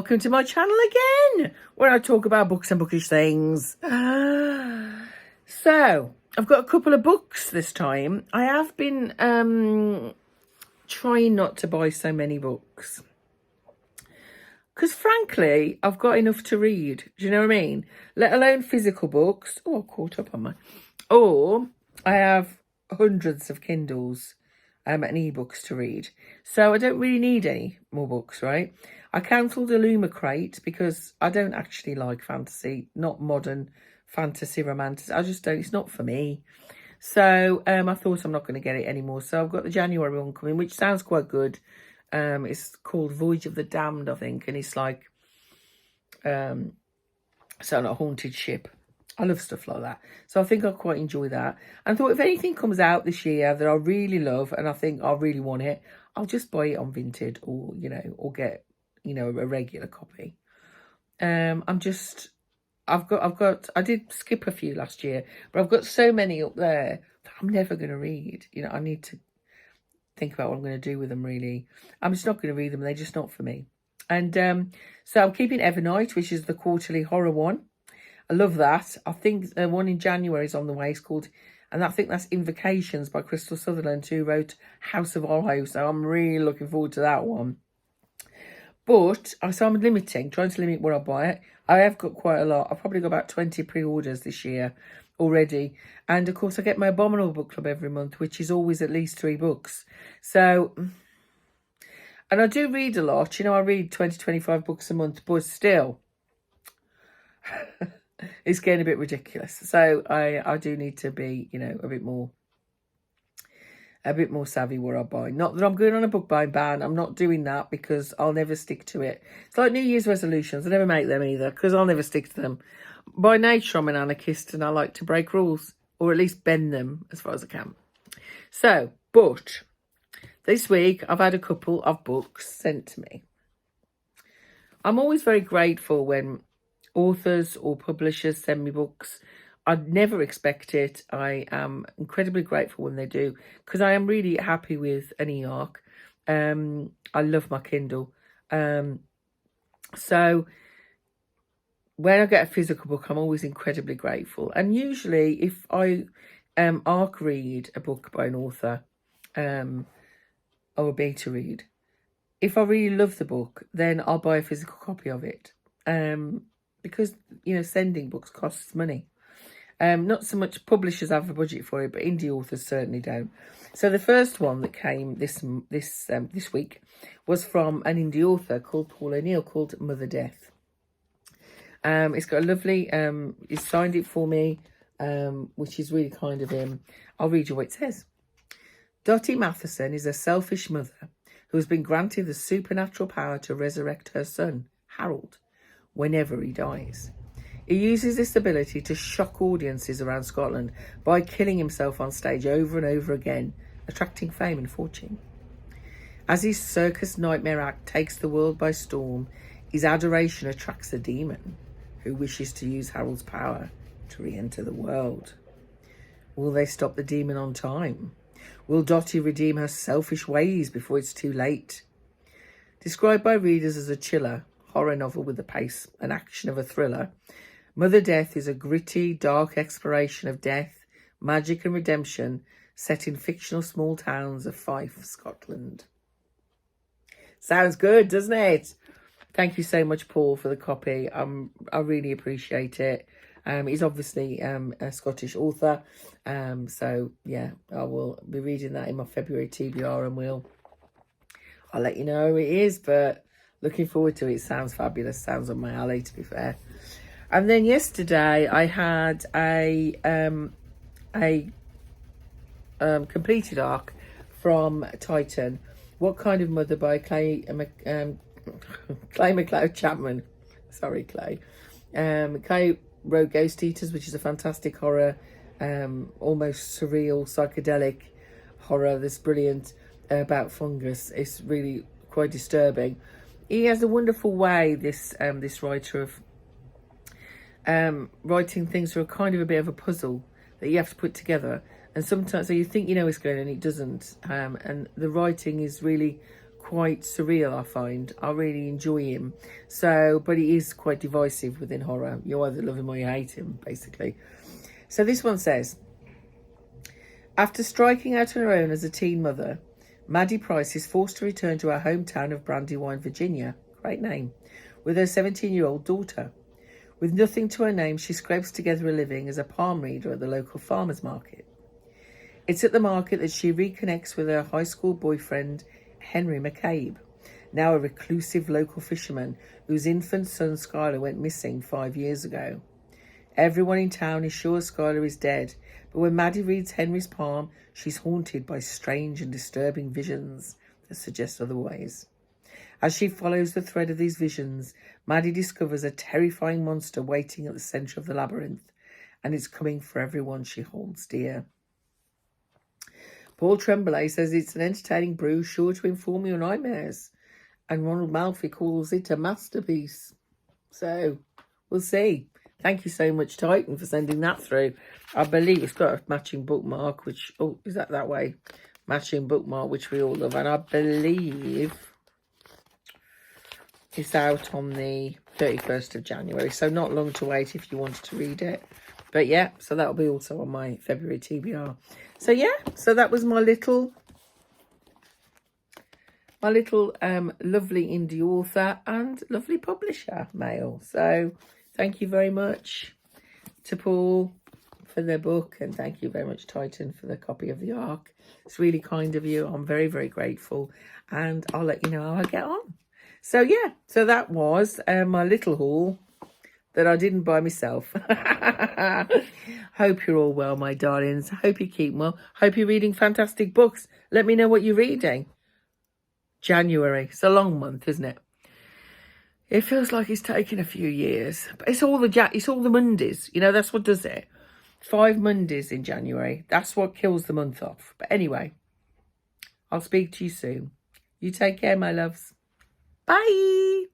welcome to my channel again, where I talk about books and bookish things. So, I've got a couple of books this time. I have been trying not to buy so many books. Because frankly, I've got enough to read. Do you know what I mean? Let alone physical books. Oh, I caught up on my... Or I have hundreds of Kindles and ebooks to read. So I don't really need any more books, right? I cancelled the Luma crate because I don't actually like fantasy, not modern fantasy romances. I just don't, it's not for me. So I thought I'm not going to get it anymore. So I've got the January one coming, which sounds quite good. It's called Voyage of the Damned, I think. And it's like, so a haunted ship. I love stuff like that. So I think I'll quite enjoy that. And I thought if anything comes out this year that I really love and I think I really want it, I'll just buy it on Vinted or, you know, or get, you know, a regular copy. I did skip a few last year, but I've got so many up there that I'm never going to read. You know, I need to think about what I'm going to do with them, really. I'm just not going to read them. They're just not for me. And so I'm keeping Evernight, which is the quarterly horror one. I love that. I think the one in January is on the way. It's called, and I think that's Invocations by Crystal Sutherland, who wrote House of Horrors. So I'm really looking forward to that one. But, so I'm trying to limit where I buy it. I have got quite a lot. I've probably got about 20 pre-orders this year already. And, of course, I get my Abominable Book Club every month, which is always at least 3 books. So, and I do read a lot. You know, I read 20, 25 books a month, but still... it's getting a bit ridiculous. So I do need to be, you know, a bit more savvy where I buy. Not that I'm going on a book buying ban. I'm not doing that because I'll never stick to it. It's like New Year's resolutions. I never make them either because I'll never stick to them. By nature, I'm an anarchist and I like to break rules or at least bend them as far as I can. So, but this week I've had a couple of books sent to me. I'm always very grateful when authors or publishers send me books. I'd never expect it. I am incredibly grateful when they do because I am really happy with an e-arc. I love my Kindle. So when I get a physical book, I'm always incredibly grateful. And usually if I arc read a book by an author or a beta read, if I really love the book, then I'll buy a physical copy of it. Because, you know, sending books costs money. Not so much publishers have a budget for it, but indie authors certainly don't. So the first one that came this week was from an indie author called Paul O'Neill, called Mother Death. It's got a lovely, he signed it for me, which is really kind of him. I'll read you what it says. Dottie Matheson is a selfish mother who has been granted the supernatural power to resurrect her son, Harold, whenever he dies. He uses this ability to shock audiences around Scotland by killing himself on stage over and over again, attracting fame and fortune. As his circus nightmare act takes the world by storm, his adoration attracts a demon who wishes to use Harold's power to re-enter the world. Will they stop the demon on time? Will Dottie redeem her selfish ways before it's too late? Described by readers as a chiller horror novel with the pace and action of a thriller, Mother Death is a gritty, dark exploration of death, magic and redemption set in fictional small towns of Fife, Scotland. Sounds good, doesn't it? Thank you so much, Paul, for the copy. I really appreciate it. He's obviously a Scottish author. So, yeah, I will be reading that in my February TBR and I'll let you know who it is, but looking forward to it. Sounds fabulous. Sounds on my alley, to be fair. And then yesterday I had a completed arc from Titan. What Kind of Mother by Clay McLeod Chapman. Sorry, Clay. Clay wrote Ghost Eaters, which is a fantastic horror, almost surreal, psychedelic horror that's brilliant about fungus. It's really quite disturbing. He has a wonderful way, this writer, of writing things that are kind of a bit of a puzzle that you have to put together. And sometimes, so you think you know what's going on and it doesn't. And the writing is really quite surreal, I find. I really enjoy him. So, but he is quite divisive within horror. You either love him or you hate him, basically. So this one says, after striking out on her own as a teen mother, Maddie Price is forced to return to her hometown of Brandywine, Virginia, great name, with her 17-year-old daughter. With nothing to her name, she scrapes together a living as a palm reader at the local farmer's market. It's at the market that she reconnects with her high school boyfriend, Henry McCabe, now a reclusive local fisherman whose infant son Skylar went missing 5 years ago. Everyone in town is sure Skylar is dead, but when Maddie reads Henry's palm, she's haunted by strange and disturbing visions that suggest otherwise. As she follows the thread of these visions, Maddie discovers a terrifying monster waiting at the centre of the labyrinth, and it's coming for everyone she holds dear. Paul Tremblay says it's an entertaining brew sure to inform your nightmares, and Ronald Malfi calls it a masterpiece. So, we'll see. Thank you so much, Titan, for sending that through. I believe it's got a matching bookmark, which, oh, is that way? Matching bookmark, which we all love. And I believe it's out on the 31st of January. So not long to wait if you wanted to read it. But yeah, so that'll be also on my February TBR. So yeah, so that was my little lovely indie author and lovely publisher mail. So thank you very much to Paul for the book, and thank you very much, Titan, for the copy of the Ark. It's really kind of you. I'm very, very grateful, and I'll let you know how I get on. So yeah, so that was my little haul that I didn't buy myself. Hope you're all well, my darlings. Hope you keep well. Hope you're reading fantastic books. Let me know what you're reading. January. It's a long month, isn't it? It feels like it's taken a few years. But it's all the Mondays. You know, that's what does it. 5 Mondays in January. That's what kills the month off. But anyway, I'll speak to you soon. You take care, my loves. Bye.